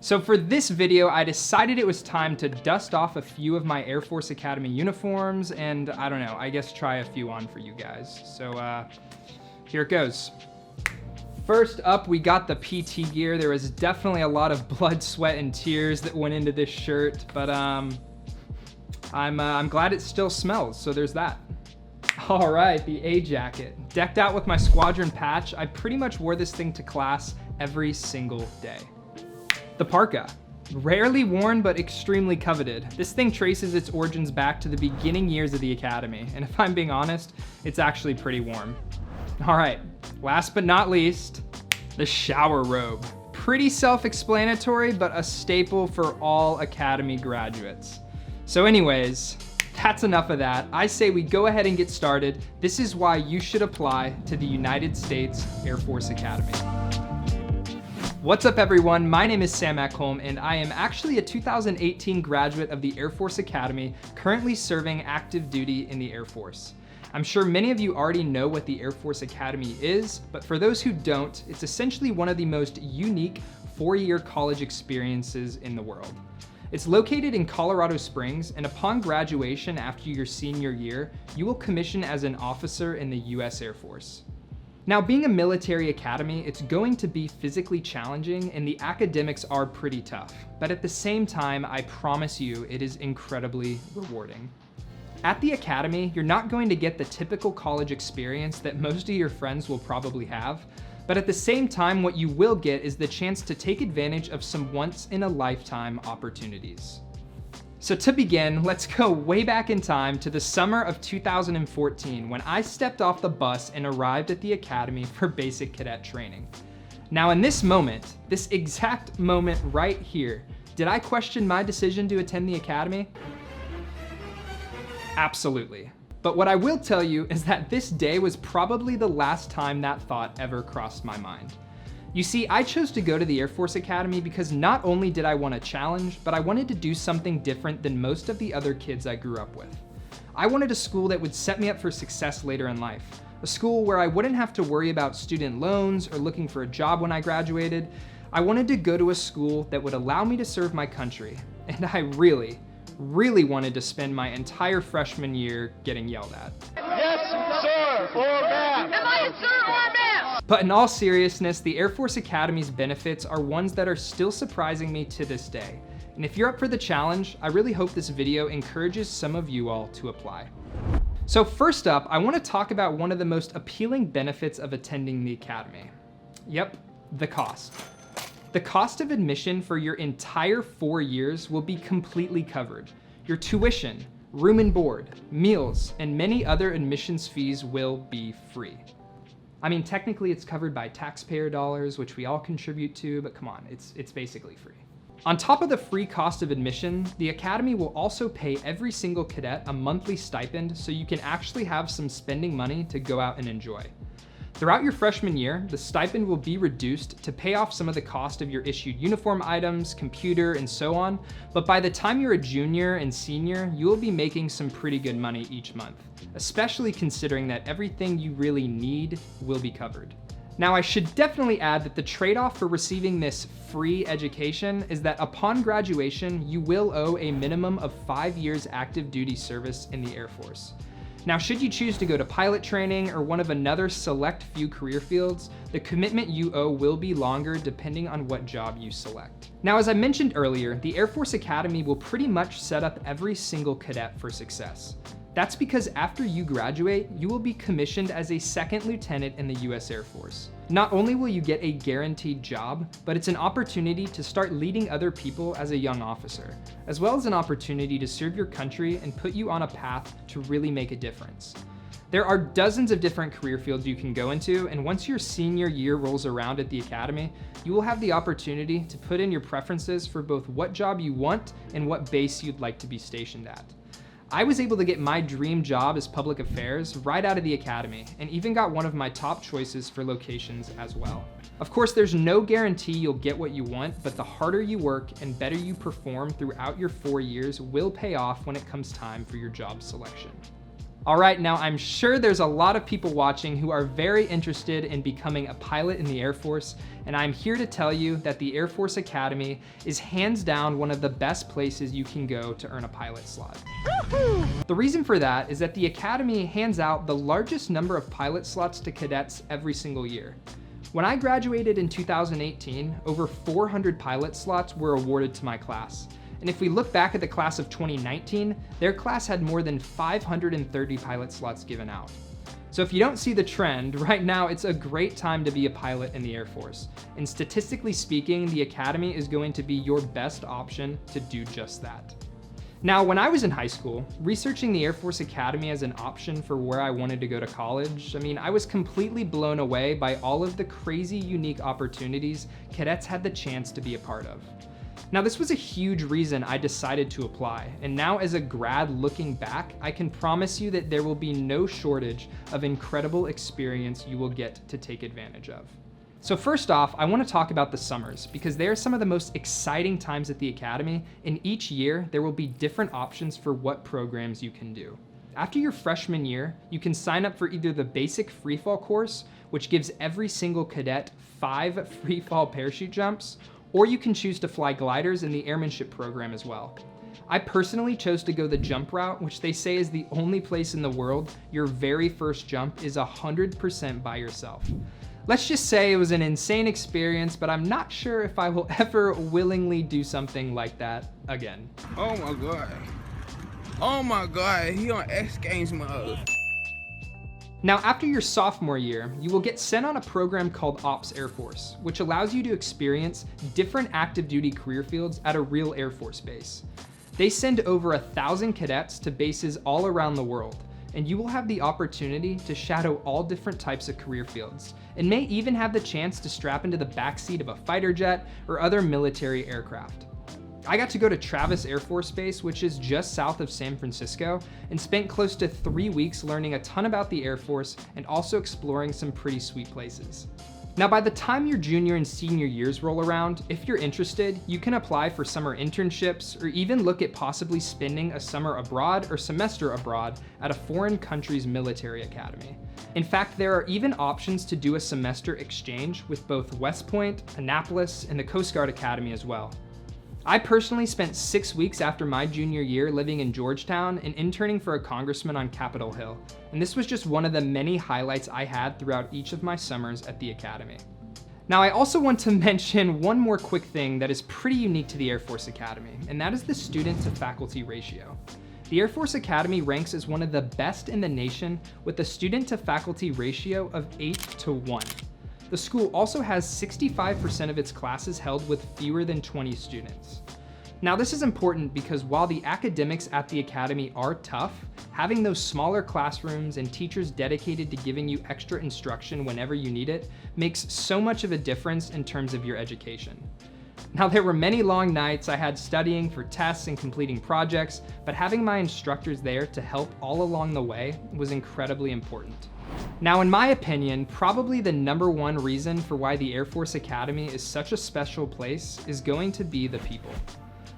So for this video, I decided it was time to dust off a few of my Air Force Academy uniforms and I don't know, I guess try a few on for you guys. So here it goes. First up, we got the PT gear. There was definitely a lot of blood, sweat, and tears that went into this shirt, but I'm glad it still smells, so there's that. All right, the A jacket. Decked out with my squadron patch, I pretty much wore this thing to class every single day. The parka. Rarely worn, but extremely coveted. This thing traces its origins back to the beginning years of the Academy, and if I'm being honest, it's actually pretty warm. All right, last but not least, the shower robe. Pretty self-explanatory, but a staple for all Academy graduates. So anyways, that's enough of that. I say we go ahead and get started. This is why you should apply to the United States Air Force Academy. What's up everyone, my name is Sam Eckholm and I am actually a 2018 graduate of the Air Force Academy, currently serving active duty in the Air Force. I'm sure many of you already know what the Air Force Academy is, but for those who don't, it's essentially one of the most unique four-year college experiences in the world. It's located in Colorado Springs, and upon graduation after your senior year, you will commission as an officer in the US Air Force. Now, being a military academy, it's going to be physically challenging and the academics are pretty tough. But at the same time, I promise you, it is incredibly rewarding. At the academy, you're not going to get the typical college experience that most of your friends will probably have. But at the same time, what you will get is the chance to take advantage of some once-in-a-lifetime opportunities. So to begin, let's go way back in time to the summer of 2014 when I stepped off the bus and arrived at the academy for basic cadet training. Now in this moment, this exact moment right here, did I question my decision to attend the academy? Absolutely. But what I will tell you is that this day was probably the last time that thought ever crossed my mind. You see, I chose to go to the Air Force Academy because not only did I want a challenge, but I wanted to do something different than most of the other kids I grew up with. I wanted a school that would set me up for success later in life. A school where I wouldn't have to worry about student loans or looking for a job when I graduated. I wanted to go to a school that would allow me to serve my country. And I really wanted to spend my entire freshman year getting yelled at. Yes, sir, or ma'am. Am I a sir or a ma'am? But in all seriousness, the Air Force Academy's benefits are ones that are still surprising me to this day. And if you're up for the challenge, I really hope this video encourages some of you all to apply. So first up, I want to talk about one of the most appealing benefits of attending the Academy. Yep, the cost. The cost of admission for your entire 4 years will be completely covered. Your tuition, room and board, meals, and many other admissions fees will be free. I mean, technically it's covered by taxpayer dollars, which we all contribute to, but come on, it's basically free. On top of the free cost of admission, the Academy will also pay every single cadet a monthly stipend so you can actually have some spending money to go out and enjoy. Throughout your freshman year, the stipend will be reduced to pay off some of the cost of your issued uniform items, computer, and so on, but by the time you're a junior and senior, you will be making some pretty good money each month, especially considering that everything you really need will be covered. Now, I should definitely add that the trade-off for receiving this free education is that upon graduation, you will owe a minimum of 5 years active duty service in the Air Force. Now, should you choose to go to pilot training or one of another select few career fields, the commitment you owe will be longer depending on what job you select. Now, as I mentioned earlier, the Air Force Academy will pretty much set up every single cadet for success. That's because after you graduate, you will be commissioned as a second lieutenant in the US Air Force. Not only will you get a guaranteed job, but it's an opportunity to start leading other people as a young officer, as well as an opportunity to serve your country and put you on a path to really make a difference. There are dozens of different career fields you can go into, and once your senior year rolls around at the Academy, you will have the opportunity to put in your preferences for both what job you want and what base you'd like to be stationed at. I was able to get my dream job as public affairs right out of the Academy, and even got one of my top choices for locations as well. Of course, there's no guarantee you'll get what you want, but the harder you work and better you perform throughout your 4 years will pay off when it comes time for your job selection. All right, now I'm sure there's a lot of people watching who are very interested in becoming a pilot in the Air Force, and I'm here to tell you that the Air Force Academy is hands down one of the best places you can go to earn a pilot slot. The reason for that is that the Academy hands out the largest number of pilot slots to cadets every single year. When I graduated in 2018, over 400 pilot slots were awarded to my class. And if we look back at the class of 2019, their class had more than 530 pilot slots given out. So if you don't see the trend, right now it's a great time to be a pilot in the Air Force. And statistically speaking, the Academy is going to be your best option to do just that. Now, when I was in high school, researching the Air Force Academy as an option for where I wanted to go to college, I was completely blown away by all of the crazy, unique opportunities cadets had the chance to be a part of. Now, this was a huge reason I decided to apply, and now as a grad looking back, I can promise you that there will be no shortage of incredible experience you will get to take advantage of. So first off, I want to talk about the summers because they are some of the most exciting times at the Academy, and each year there will be different options for what programs you can do. After your freshman year, you can sign up for either the basic freefall course, which gives every single cadet 5 freefall parachute jumps, or you can choose to fly gliders in the airmanship program as well. I personally chose to go the jump route, which they say is the only place in the world your very first jump is 100% by yourself. Let's just say it was an insane experience, but I'm not sure if I will ever willingly do something like that again. Oh my God. Oh my God, he on X Games mode. Now, after your sophomore year, you will get sent on a program called Ops Air Force, which allows you to experience different active duty career fields at a real Air Force base. They send over 1,000 cadets to bases all around the world, and you will have the opportunity to shadow all different types of career fields, and may even have the chance to strap into the backseat of a fighter jet or other military aircraft. I got to go to Travis Air Force Base, which is just south of San Francisco, and spent close to 3 weeks learning a ton about the Air Force and also exploring some pretty sweet places. Now, by the time your junior and senior years roll around, if you're interested, you can apply for summer internships or even look at possibly spending a summer abroad or semester abroad at a foreign country's military academy. In fact, there are even options to do a semester exchange with both West Point, Annapolis, and the Coast Guard Academy as well. I personally spent 6 weeks after my junior year living in Georgetown and interning for a congressman on Capitol Hill, and this was just one of the many highlights I had throughout each of my summers at the Academy. Now, I also want to mention one more quick thing that is pretty unique to the Air Force Academy, and that is the student to faculty ratio. The Air Force Academy ranks as one of the best in the nation with a student to faculty ratio of 8-to-1. The school also has 65% of its classes held with fewer than 20 students. Now, this is important because while the academics at the Academy are tough, having those smaller classrooms and teachers dedicated to giving you extra instruction whenever you need it makes so much of a difference in terms of your education. Now, there were many long nights I had studying for tests and completing projects, but having my instructors there to help all along the way was incredibly important. Now, in my opinion, probably the #1 reason for why the Air Force Academy is such a special place is going to be the people.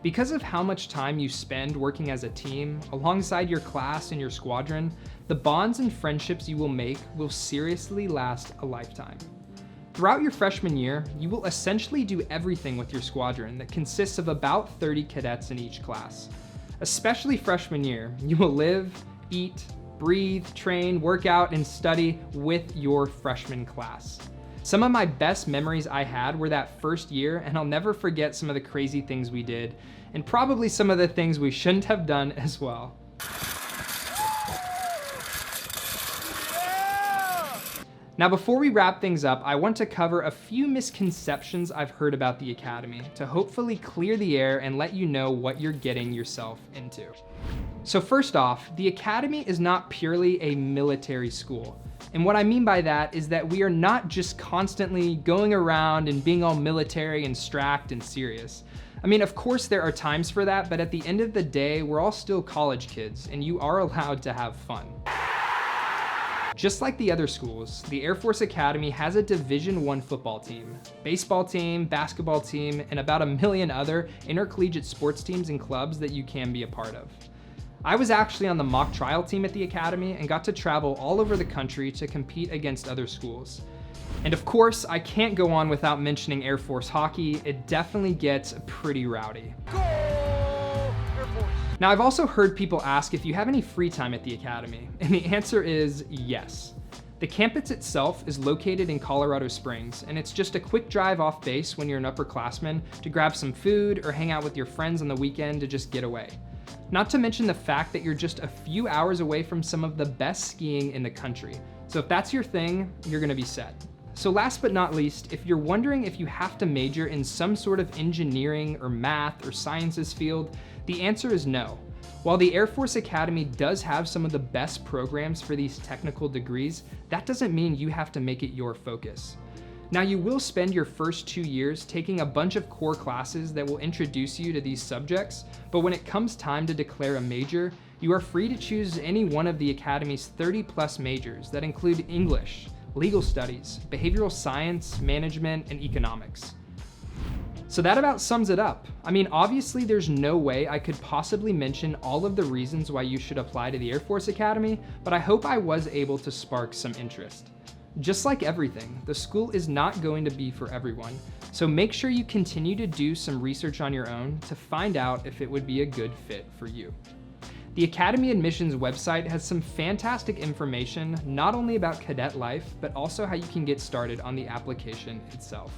Because of how much time you spend working as a team, alongside your class and your squadron, the bonds and friendships you will make will seriously last a lifetime. Throughout your freshman year, you will essentially do everything with your squadron that consists of about 30 cadets in each class. Especially freshman year, you will live, eat, breathe, train, work out, and study with your freshman class. Some of my best memories I had were that first year, and I'll never forget some of the crazy things we did, and probably some of the things we shouldn't have done as well. Now, before we wrap things up, I want to cover a few misconceptions I've heard about the Academy to hopefully clear the air and let you know what you're getting yourself into. So first off, the Academy is not purely a military school. And what I mean by that is that we are not just constantly going around and being all military and strapped and serious. I mean, of course there are times for that, but at the end of the day, we're all still college kids and you are allowed to have fun. Just like the other schools, the Air Force Academy has a Division I football team, baseball team, basketball team, and about 1 million other intercollegiate sports teams and clubs that you can be a part of. I was actually on the mock trial team at the Academy and got to travel all over the country to compete against other schools. And of course, I can't go on without mentioning Air Force hockey. It definitely gets pretty rowdy. Go, Air Force! Now, I've also heard people ask if you have any free time at the Academy, and the answer is yes. The campus itself is located in Colorado Springs, and it's just a quick drive off base when you're an upperclassman to grab some food or hang out with your friends on the weekend to just get away. Not to mention the fact that you're just a few hours away from some of the best skiing in the country. So if that's your thing, you're gonna be set. So last but not least, if you're wondering if you have to major in some sort of engineering or math or sciences field, the answer is no. While the Air Force Academy does have some of the best programs for these technical degrees, that doesn't mean you have to make it your focus. Now, you will spend your first 2 years taking a bunch of core classes that will introduce you to these subjects, but when it comes time to declare a major, you are free to choose any one of the Academy's 30+ majors that include English, legal studies, behavioral science, management, and economics. So that about sums it up. I mean, obviously there's no way I could possibly mention all of the reasons why you should apply to the Air Force Academy, but I hope I was able to spark some interest. Just like everything, the school is not going to be for everyone, so make sure you continue to do some research on your own to find out if it would be a good fit for you. The Academy Admissions website has some fantastic information, not only about cadet life, but also how you can get started on the application itself.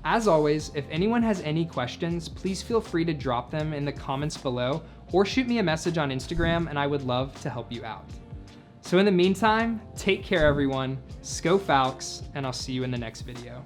As always, if anyone has any questions, please feel free to drop them in the comments below or shoot me a message on Instagram and I would love to help you out. So in the meantime, take care everyone, Sko Falks, and I'll see you in the next video.